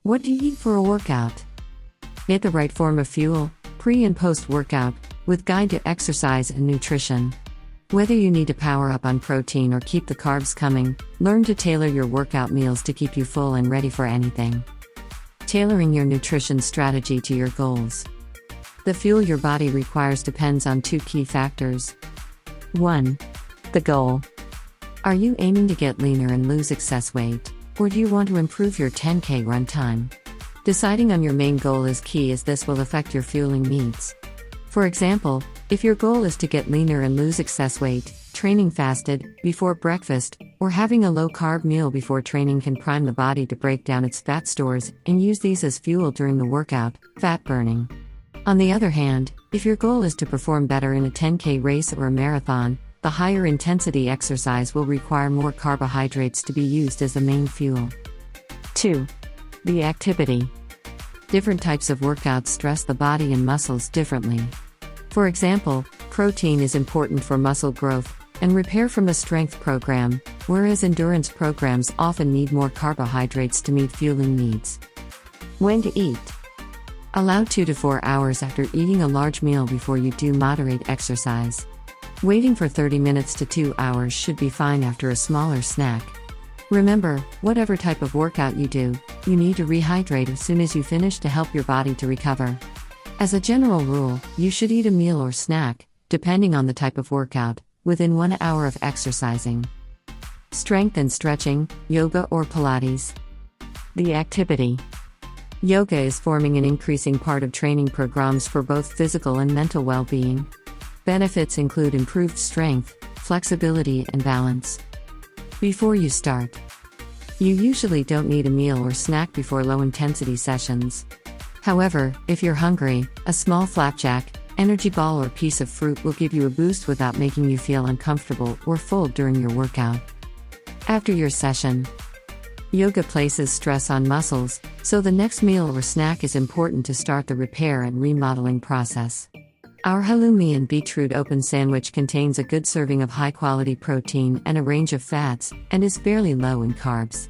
What do you eat for a workout? Get the right form of fuel, pre and post workout, with guide to exercise and nutrition. Whether you need to power up on protein or keep the carbs coming, learn to tailor your workout meals to keep you full and ready for anything. Tailoring your nutrition strategy to your goals. The fuel your body requires depends on two key factors. 1. The goal. Are you aiming to get leaner and lose excess weight, or do you want to improve your 10K run time? Deciding on your main goal is key, as this will affect your fueling needs. For example, if your goal is to get leaner and lose excess weight, training fasted, before breakfast, or having a low-carb meal before training can prime the body to break down its fat stores and use these as fuel during the workout, fat burning. On the other hand, if your goal is to perform better in a 10K race or a marathon, the higher intensity exercise will require more carbohydrates to be used as the main fuel. 2. The activity. Different types of workouts stress the body and muscles differently. For example, protein is important for muscle growth and repair from a strength program, whereas endurance programs often need more carbohydrates to meet fueling needs. When to eat. Allow 2 to 4 hours after eating a large meal before you do moderate exercise. Waiting for 30 minutes to 2 hours should be fine after a smaller snack. Remember, whatever type of workout you do, you need to rehydrate as soon as you finish to help your body to recover. As a general rule, you should eat a meal or snack, depending on the type of workout, within 1 hour of exercising. Strength and stretching, yoga or Pilates. The activity. Yoga is forming an increasing part of training programs for both physical and mental well-being. Benefits include improved strength, flexibility, and balance. Before you start. You usually don't need a meal or snack before low-intensity sessions. However, if you're hungry, a small flapjack, energy ball or piece of fruit will give you a boost without making you feel uncomfortable or full during your workout. After your session. Yoga places stress on muscles, so the next meal or snack is important to start the repair and remodeling process. Our halloumi and beetroot open sandwich contains a good serving of high-quality protein and a range of fats, and is fairly low in carbs.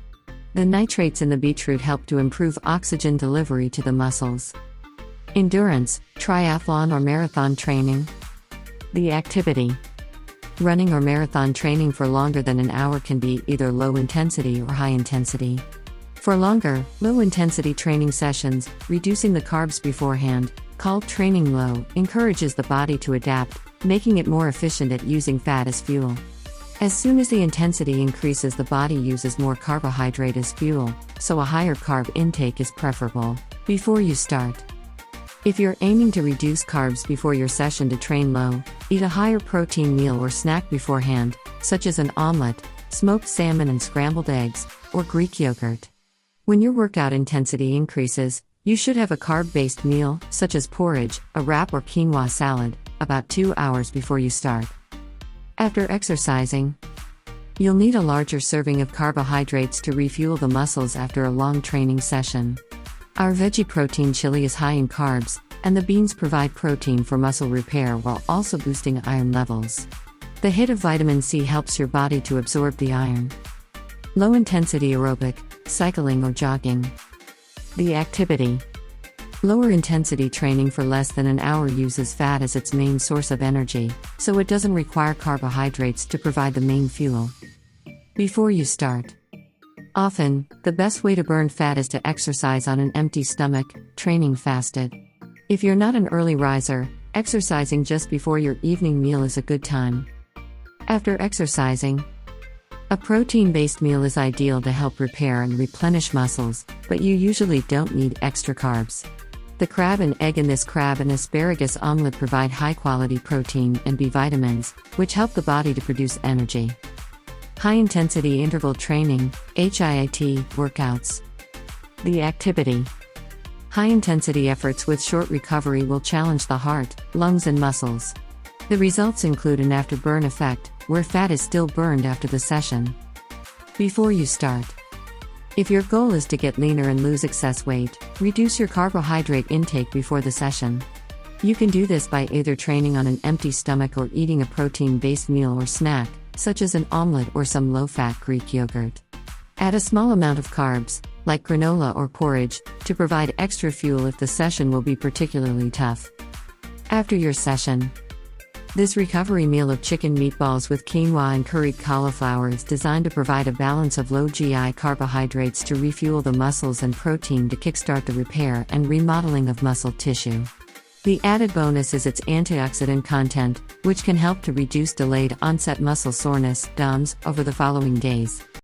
The nitrates in the beetroot help to improve oxygen delivery to the muscles. Endurance, triathlon or marathon training. The activity. Running or marathon training for longer than an hour can be either low intensity or high intensity. For longer, low intensity training sessions, reducing the carbs beforehand, called training low, encourages the body to adapt, making it more efficient at using fat as fuel. As soon as the intensity increases, the body uses more carbohydrate as fuel, so a higher carb intake is preferable before you start. If you're aiming to reduce carbs before your session to train low, eat a higher protein meal or snack beforehand, such as an omelette, smoked salmon and scrambled eggs, or Greek yogurt. When your workout intensity increases, you should have a carb-based meal, such as porridge, a wrap or quinoa salad, about 2 hours before you start. After exercising, you'll need a larger serving of carbohydrates to refuel the muscles after a long training session. Our veggie protein chili is high in carbs, and the beans provide protein for muscle repair while also boosting iron levels. The hit of vitamin C helps your body to absorb the iron. Low-intensity aerobic, cycling or jogging. The activity. Lower intensity training for less than an hour uses fat as its main source of energy, so it doesn't require carbohydrates to provide the main fuel. Before you start. Often, the best way to burn fat is to exercise on an empty stomach, training fasted. If you're not an early riser, exercising just before your evening meal is a good time. After exercising. A protein-based meal is ideal to help repair and replenish muscles, but you usually don't need extra carbs. The crab and egg in this crab and asparagus omelet provide high-quality protein and B vitamins, which help the body to produce energy. High-intensity interval training, HIIT, workouts. The activity. High-intensity efforts with short recovery will challenge the heart, lungs and muscles. The results include an afterburn effect, where fat is still burned after the session. Before you start. If your goal is to get leaner and lose excess weight, reduce your carbohydrate intake before the session. You can do this by either training on an empty stomach or eating a protein-based meal or snack, such as an omelette or some low-fat Greek yogurt. Add a small amount of carbs, like granola or porridge, to provide extra fuel if the session will be particularly tough. After your session, this recovery meal of chicken meatballs with quinoa and curried cauliflower is designed to provide a balance of low GI carbohydrates to refuel the muscles and protein to kickstart the repair and remodeling of muscle tissue. The added bonus is its antioxidant content, which can help to reduce delayed onset muscle soreness (DOMS) over the following days.